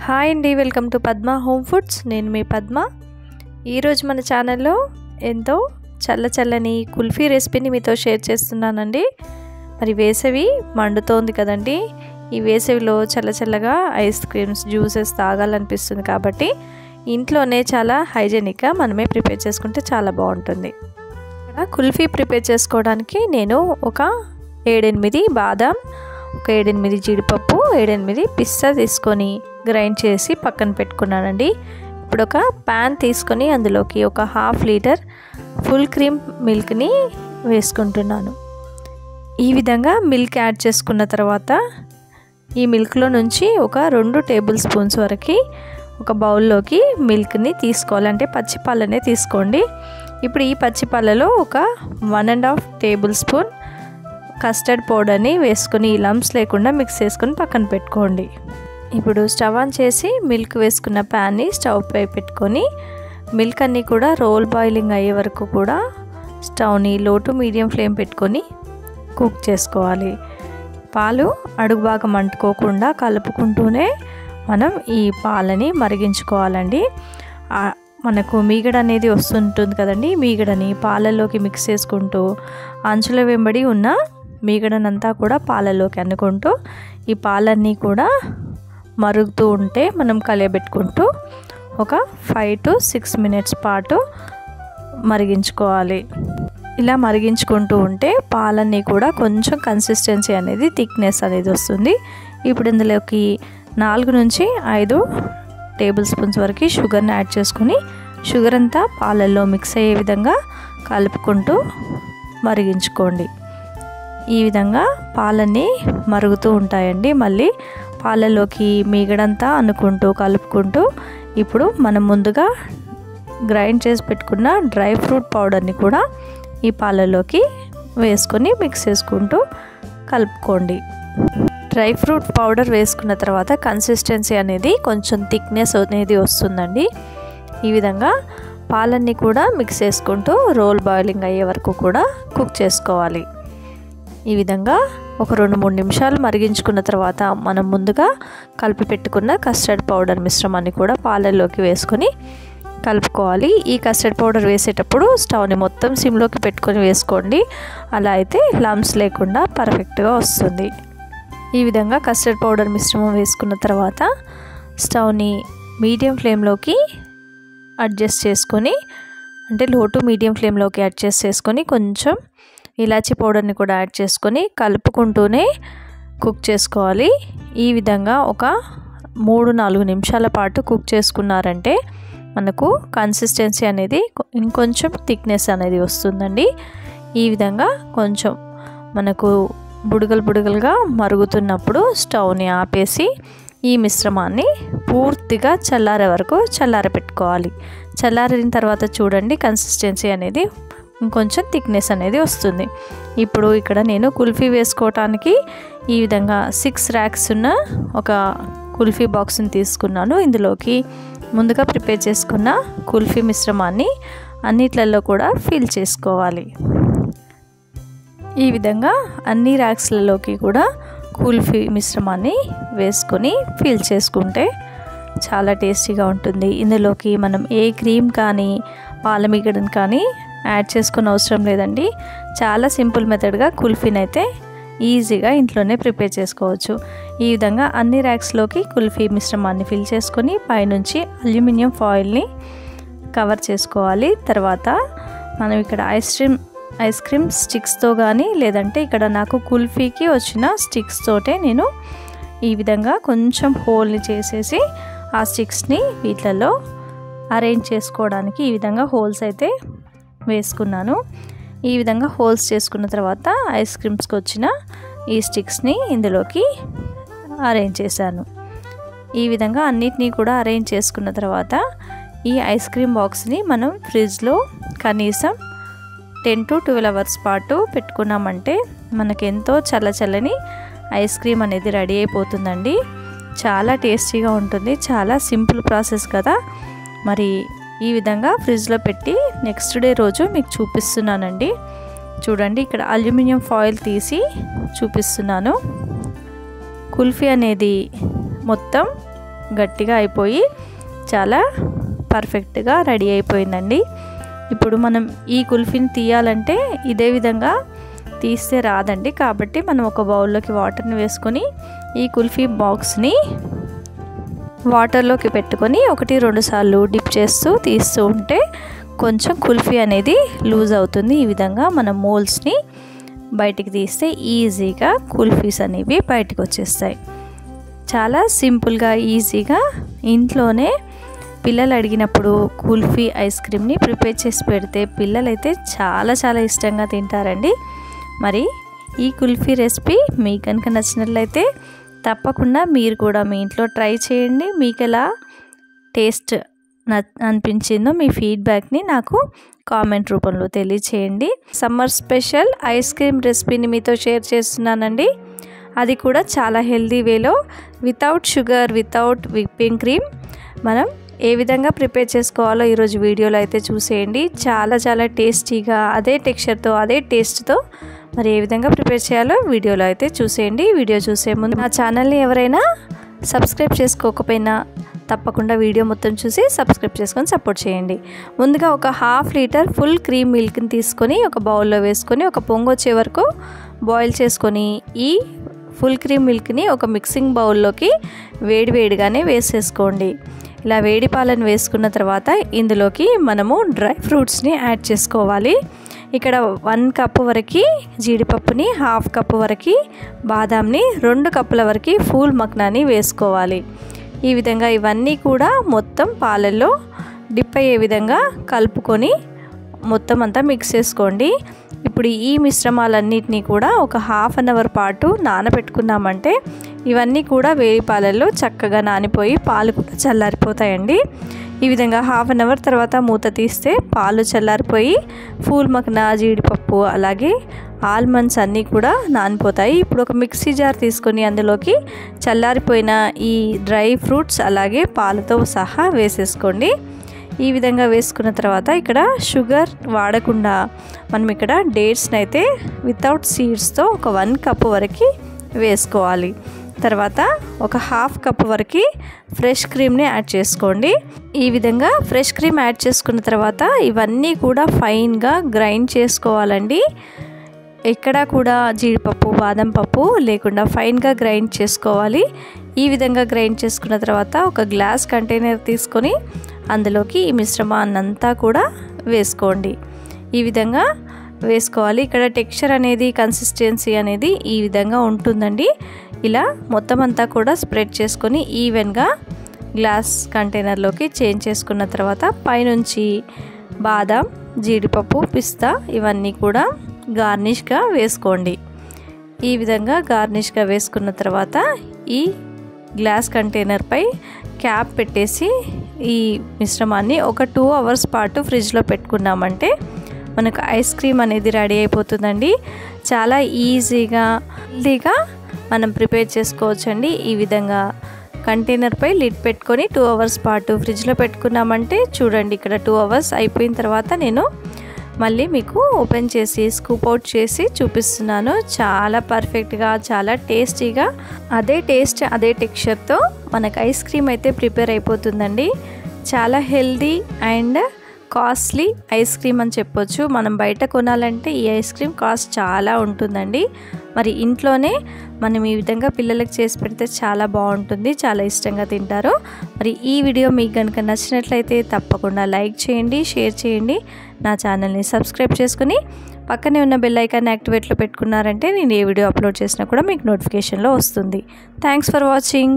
Hi అండి, welcome to Padma home foods. నేను మీ పద్మ. ఈరోజు మన ఛానల్లో ఎంతో చల్లని కుల్ఫీ రెసిపీని మీతో షేర్ చేస్తున్నానండి. మరి వేసవి మండుతోంది కదండి. ఈ వేసవిలో చల్లగా ఐస్ క్రీమ్స్, జ్యూసెస్ తాగాలనిపిస్తుంది కాబట్టి ఇంట్లోనే చాలా హైజెనిక్గా మనమే ప్రిపేర్ చేసుకుంటే చాలా బాగుంటుంది. ఇక్కడ కుల్ఫీ ప్రిపేర్ చేసుకోవడానికి నేను ఒక 7-8 బాదాం, ఒక 7-8 జీడిపప్పు, 7-8 పిస్తా తీసుకొని గ్రైండ్ చేసి పక్కన పెట్టుకున్నానండి. ఇప్పుడు ఒక ప్యాన్ తీసుకొని అందులోకి ఒక 1/2 లీటర్ ఫుల్ క్రీమ్ మిల్క్ని వేసుకుంటున్నాను. ఈ విధంగా మిల్క్ యాడ్ చేసుకున్న తర్వాత ఈ మిల్క్లో నుంచి ఒక 2 టేబుల్ స్పూన్స్ వరకు ఒక బౌల్లోకి మిల్క్ని తీసుకోవాలంటే పచ్చి పాలనే తీసుకోండి. ఇప్పుడు ఈ పచ్చి పాలలో ఒక 1.5 టేబుల్ స్పూన్ కస్టర్డ్ పౌడర్ని వేసుకొని లంప్స్ లేకుండా మిక్స్ చేసుకొని పక్కన పెట్టుకోండి. ఇప్పుడు స్టవ్ ఆన్ చేసి మిల్క్ వేసుకున్న ప్యాన్ని స్టవ్ పై పెట్టుకొని మిల్క్ అన్నీ కూడా రోల్ బాయిలింగ్ అయ్యే వరకు కూడా స్టవ్ని లో టు మీడియం ఫ్లేమ్ పెట్టుకొని కుక్ చేసుకోవాలి. పాలు అడుగు బాగా మంటుకోకుండా కలుపుకుంటూనే మనం ఈ పాలని మరిగించుకోవాలండి. మనకు మీగడ అనేది వస్తుంటుంది కదండి. మీగడని పాలల్లోకి మిక్స్ చేసుకుంటూ అంచుల వెంబడి ఉన్న మీగడనంతా కూడా పాలల్లోకి అనుకుంటూ ఈ పాలన్నీ కూడా మరుగుతూ ఉంటే మనం కలియబెట్టుకుంటూ ఒక 5 to 6 మినిట్స్ పాటు మరిగించుకోవాలి. ఇలా మరిగించుకుంటూ ఉంటే పాలన్నీ కూడా కొంచెం కన్సిస్టెన్సీ అనేది, థిక్నెస్ అనేది వస్తుంది. ఇప్పుడు ఇందులోకి 4 నుంచి 5 టేబుల్ స్పూన్స్ వరకు షుగర్ని యాడ్ చేసుకుని షుగర్ అంతా పాలల్లో మిక్స్ అయ్యే విధంగా కలుపుకుంటూ మరిగించుకోండి. ఈ విధంగా పాలన్నీ మరుగుతూ ఉంటాయండి. మళ్ళీ పాలలోకి మీగడంతా అనుకుంటూ కలుపుకుంటూ ఇప్పుడు మనం ముందుగా గ్రైండ్ చేసి పెట్టుకున్న డ్రై ఫ్రూట్ పౌడర్ని కూడా ఈ పాలలోకి వేసుకొని మిక్స్ చేసుకుంటూ కలుపుకోండి. డ్రై ఫ్రూట్ పౌడర్ వేసుకున్న తర్వాత కన్సిస్టెన్సీ అనేది కొంచెం థిక్నెస్ అనేది వస్తుందండి. ఈ విధంగా పాలన్నీ కూడా మిక్స్ చేసుకుంటూ రోల్ బాయిలింగ్ అయ్యే వరకు కూడా కుక్ చేసుకోవాలి. ఈ విధంగా ఒక 2-3 నిమిషాలు మరిగించుకున్న తర్వాత మనం ముందుగా కలిపి పెట్టుకున్న కస్టర్డ్ పౌడర్ మిశ్రమాన్ని కూడా పాలల్లోకి వేసుకొని కలుపుకోవాలి. ఈ కస్టర్డ్ పౌడర్ వేసేటప్పుడు స్టవ్ని మొత్తం సిమ్లోకి పెట్టుకొని వేసుకోండి. అలా అయితే లంప్స్ లేకుండా పర్ఫెక్ట్గా వస్తుంది. ఈ విధంగా కస్టర్డ్ పౌడర్ మిశ్రమం వేసుకున్న తర్వాత స్టవ్ని మీడియం ఫ్లేమ్లోకి అడ్జస్ట్ చేసుకొని, అంటే లో టు మీడియం ఫ్లేమ్లోకి అడ్జస్ట్ చేసుకొని కొంచెం ఇలాచీ పౌడర్ని కూడా యాడ్ చేసుకొని కలుపుకుంటూనే కుక్ చేసుకోవాలి. ఈ విధంగా ఒక 3-4 నిమిషాల పాటు కుక్ చేసుకున్నారంటే మనకు కన్సిస్టెన్సీ అనేది ఇంకొంచెం థిక్నెస్ అనేది వస్తుందండి. ఈ విధంగా కొంచెం మనకు బుడగలుగా మరుగుతున్నప్పుడు స్టవ్ని ఆపేసి ఈ మిశ్రమాన్ని పూర్తిగా చల్లారే వరకు చల్లారబెట్టుకోవాలి. చల్లారిన తర్వాత చూడండి కన్సిస్టెన్సీ అనేది ఇంకొంచెం థిక్నెస్ అనేది వస్తుంది. ఇప్పుడు ఇక్కడ నేను కుల్ఫీ వేసుకోవటానికి ఈ విధంగా 6 ర్యాక్స్ ఉన్న ఒక కుల్ఫీ బాక్స్ని తీసుకున్నాను. ఇందులోకి ముందుగా ప్రిపేర్ చేసుకున్న కుల్ఫీ మిశ్రమాన్ని అన్నిట్లలో కూడా ఫిల్ చేసుకోవాలి. ఈ విధంగా అన్ని ర్యాక్స్లలోకి కూడా కుల్ఫీ మిశ్రమాన్ని వేసుకొని ఫిల్ చేసుకుంటే చాలా టేస్టీగా ఉంటుంది. ఇందులోకి మనం ఏ క్రీమ్ కానీ పాలమీగడని కానీ యాడ్ చేసుకునే అవసరం లేదండి. చాలా సింపుల్ మెథడ్గా కుల్ఫీని అయితే ఈజీగా ఇంట్లోనే ప్రిపేర్ చేసుకోవచ్చు. ఈ విధంగా అన్ని ర్యాక్స్లోకి కుల్ఫీ మిశ్రమాన్ని ఫిల్ చేసుకొని పైనుంచి అల్యూమినియం ఫాయిల్ని కవర్ చేసుకోవాలి. తర్వాత మనం ఇక్కడ ఐస్ క్రీమ్ స్టిక్స్తో కానీ, లేదంటే ఇక్కడ నాకు కుల్ఫీకి వచ్చిన స్టిక్స్ తోటే నేను ఈ విధంగా కొంచెం హోల్ని చేసేసి ఆ స్టిక్స్ని వీటిలలో అరేంజ్ చేసుకోవడానికి ఈ విధంగా హోల్స్ అయితే వేసుకున్నాను. ఈ విధంగా హోల్స్ చేసుకున్న తర్వాత ఐస్ క్రీమ్స్కి వచ్చిన ఈ స్టిక్స్ని ఇందులోకి అరేంజ్ చేశాను. ఈ విధంగా అన్నిటినీ కూడా అరేంజ్ చేసుకున్న తర్వాత ఈ ఐస్ క్రీమ్ బాక్స్ని మనం ఫ్రిడ్జ్లో కనీసం 10 to 12 అవర్స్ పాటు పెట్టుకున్నామంటే మనకెంతో చల్లని ఐస్ క్రీమ్ అనేది రెడీ అయిపోతుందండి. చాలా టేస్టీగా ఉంటుంది. చాలా సింపుల్ ప్రాసెస్ కదా. మరి ఈ విధంగా ఫ్రిడ్జ్లో పెట్టి నెక్స్ట్ డే రోజు మీకు చూపిస్తున్నానండి. చూడండి, ఇక్కడ అల్యూమినియం ఫాయిల్ తీసి చూపిస్తున్నాను. కుల్ఫీ అనేది మొత్తం గట్టిగా అయిపోయి చాలా పర్ఫెక్ట్గా రెడీ అయిపోయిందండి. ఇప్పుడు మనం ఈ కుల్ఫీని తీయాలంటే ఇదే విధంగా తీస్తే రాదండి. కాబట్టి మనం ఒక బౌల్లోకి వాటర్ని వేసుకొని ఈ కుల్ఫీ బాక్స్ని వాటర్లోకి పెట్టుకొని 1-2 సార్లు డిప్ చేస్తూ తీస్తూ ఉంటే కొంచెం కుల్ఫీ అనేది లూజ్ అవుతుంది. ఈ విధంగా మనం మోల్స్ని బయటికి తీస్తే ఈజీగా కుల్ఫీస్ అనేవి బయటకు వచ్చేస్తాయి. చాలా సింపుల్గా ఈజీగా ఇంట్లోనే పిల్లలు అడిగినప్పుడు కుల్ఫీ ఐస్ క్రీమ్ని ప్రిపేర్ చేసి పెడితే పిల్లలైతే చాలా చాలా ఇష్టంగా తింటారండి. మరి ఈ కుల్ఫీ రెసిపీ మీకు కనుక నచ్చినట్లయితే తప్పకుండా మీరు కూడా మీ ఇంట్లో ట్రై చేయండి. మీకు ఎలా టేస్ట్ అనిపించిందో మీ ఫీడ్బ్యాక్ని నాకు కామెంట్ రూపంలో తెలియచేయండి. సమ్మర్ స్పెషల్ ఐస్ క్రీమ్ రెసిపీని మీతో షేర్ చేస్తున్నానండి. అది కూడా చాలా హెల్దీ వేలో without sugar, without whipping cream మనం ఏ విధంగా ప్రిపేర్ చేసుకోవాలో ఈరోజు వీడియోలో అయితే చూసేయండి. చాలా చాలా టేస్టీగా అదే టెక్స్చర్తో అదే టేస్ట్తో మరి ఏ విధంగా ప్రిపేర్ చేయాలో వీడియోలో అయితే చూసేయండి. వీడియో చూసే ముందు నా ఛానల్ని ఎవరైనా సబ్స్క్రైబ్ చేసుకోకపోయినా తప్పకుండా వీడియో మొత్తం చూసి సబ్స్క్రైబ్ చేసుకొని సపోర్ట్ చేయండి. ముందుగా ఒక 1/2 లీటర్ ఫుల్ క్రీమ్ మిల్క్ని తీసుకొని ఒక బౌల్లో వేసుకొని ఒక పొంగు వచ్చే వరకు బాయిల్ చేసుకొని ఈ ఫుల్ క్రీమ్ మిల్క్ని ఒక మిక్సింగ్ బౌల్లోకి వేడివేడిగానే వేసేసుకోండి. ఇలా వేడి పాలను వేసుకున్న తర్వాత ఇందులోకి మనము డ్రై ఫ్రూట్స్ని యాడ్ చేసుకోవాలి. ఇక్కడ 1 కప్పు వరకు జీడిపప్పుని, 1/2 కప్పు వరకు బాదాంని, 2 కప్పుల వరకు ఫూల్ మక్నాని వేసుకోవాలి. ఈ విధంగా ఇవన్నీ కూడా మొత్తం పాలల్లో డిప్ అయ్యే విధంగా కలుపుకొని మొత్తం అంతా మిక్స్ చేసుకోండి. ఇప్పుడు ఈ మిశ్రమాలన్నిటినీ కూడా ఒక 1/2 అవర్ పాటు నానబెట్టుకున్నామంటే ఇవన్నీ కూడా వేడి పాలల్లో చక్కగా నానిపోయి పాలు కూడా చల్లారిపోతాయండి. ఈ విధంగా 1/2 అవర్ తర్వాత మూత తీస్తే పాలు చల్లారిపోయి ఫూల్ మక్నా, జీడిపప్పు అలాగే ఆల్మండ్స్ అన్నీ కూడా నానిపోతాయి. ఇప్పుడు ఒక మిక్సీ జార్ తీసుకొని అందులోకి చల్లారిపోయిన ఈ డ్రై ఫ్రూట్స్ అలాగే పాలతో సహా వేసేసుకోండి. ఈ విధంగా వేసుకున్న తర్వాత ఇక్కడ షుగర్ వాడకుండా మనం ఇక్కడ డేట్స్ని అయితే వితౌట్ సీడ్స్తో ఒక 1 కప్పు వరకు వేసుకోవాలి. తర్వాత ఒక 1/2 కప్పు వరకు ఫ్రెష్ క్రీమ్ని యాడ్ చేసుకోండి. ఈ విధంగా ఫ్రెష్ క్రీమ్ యాడ్ చేసుకున్న తర్వాత ఇవన్నీ కూడా ఫైన్గా గ్రైండ్ చేసుకోవాలండి. ఎక్కడా కూడా జీడిపప్పు, బాదం పప్పు లేకుండా ఫైన్గా గ్రైండ్ చేసుకోవాలి. ఈ విధంగా గ్రైండ్ చేసుకున్న తర్వాత ఒక గ్లాస్ కంటైనర్ తీసుకొని అందులోకి ఈ మిశ్రమాన్నంతా కూడా వేసుకోండి. ఈ విధంగా వేసుకోవాలి. ఇక్కడ టెక్స్చర్ అనేది, కన్సిస్టెన్సీ అనేది ఈ విధంగా ఉంటుందండి. ఇలా మొత్తం అంతా కూడా స్ప్రెడ్ చేసుకొని ఈవెన్గా గ్లాస్ కంటైనర్లోకి చేంజ్ చేసుకున్న తర్వాత పైనుంచి బాదం, జీడిపప్పు, పిస్తా ఇవన్నీ కూడా గార్నిష్గా వేసుకోండి. ఈ విధంగా గార్నిష్గా వేసుకున్న తర్వాత ఈ గ్లాస్ కంటైనర్పై క్యాప్ పెట్టేసి ఈ మిశ్రమాన్ని ఒక 2 అవర్స్ పాటు ఫ్రిడ్జ్లో పెట్టుకున్నామంటే మనకు ఐస్ క్రీమ్ అనేది రెడీ అయిపోతుందండి. చాలా ఈజీగా హెల్తీగా మనం ప్రిపేర్ చేసుకోవచ్చండి. ఈ విధంగా కంటైనర్పై లిడ్ పెట్టుకొని 2 అవర్స్ పాటు ఫ్రిడ్జ్లో పెట్టుకున్నామంటే చూడండి, ఇక్కడ 2 అవర్స్ అయిపోయిన తర్వాత నేను మళ్ళీ మీకు ఓపెన్ చేసి స్కూప్ అవుట్ చేసి చూపిస్తున్నాను. చాలా పర్ఫెక్ట్గా, చాలా టేస్టీగా అదే టేస్ట్ అదే టెక్స్చర్తో మనకు ఐస్ క్రీమ్ అయితే ప్రిపేర్ అయిపోతుందండి. చాలా healthy and costly ice cream అని చెప్పొచ్చు. మనం బయట కొనాలంటే ఈ ఐస్ క్రీమ్ కాస్ట్ చాలా ఉంటుందండి. మరి ఇంట్లోనే మనం ఈ విధంగా పిల్లలకు చేసి పెడితే చాలా బాగుంటుంది, చాలా ఇష్టంగా తింటారు. మరి ఈ వీడియో మీకు కనుక నచ్చినట్లయితే తప్పకుండా లైక్ చేయండి, షేర్ చేయండి, నా ఛానల్ని సబ్స్క్రైబ్ చేసుకుని పక్కనే ఉన్న బెల్ ఐకాన్ని యాక్టివేట్లో పెట్టుకున్నారంటే నేను ఏ వీడియో అప్లోడ్ చేసినా కూడా మీకు నోటిఫికేషన్లో వస్తుంది. Thanks for watching.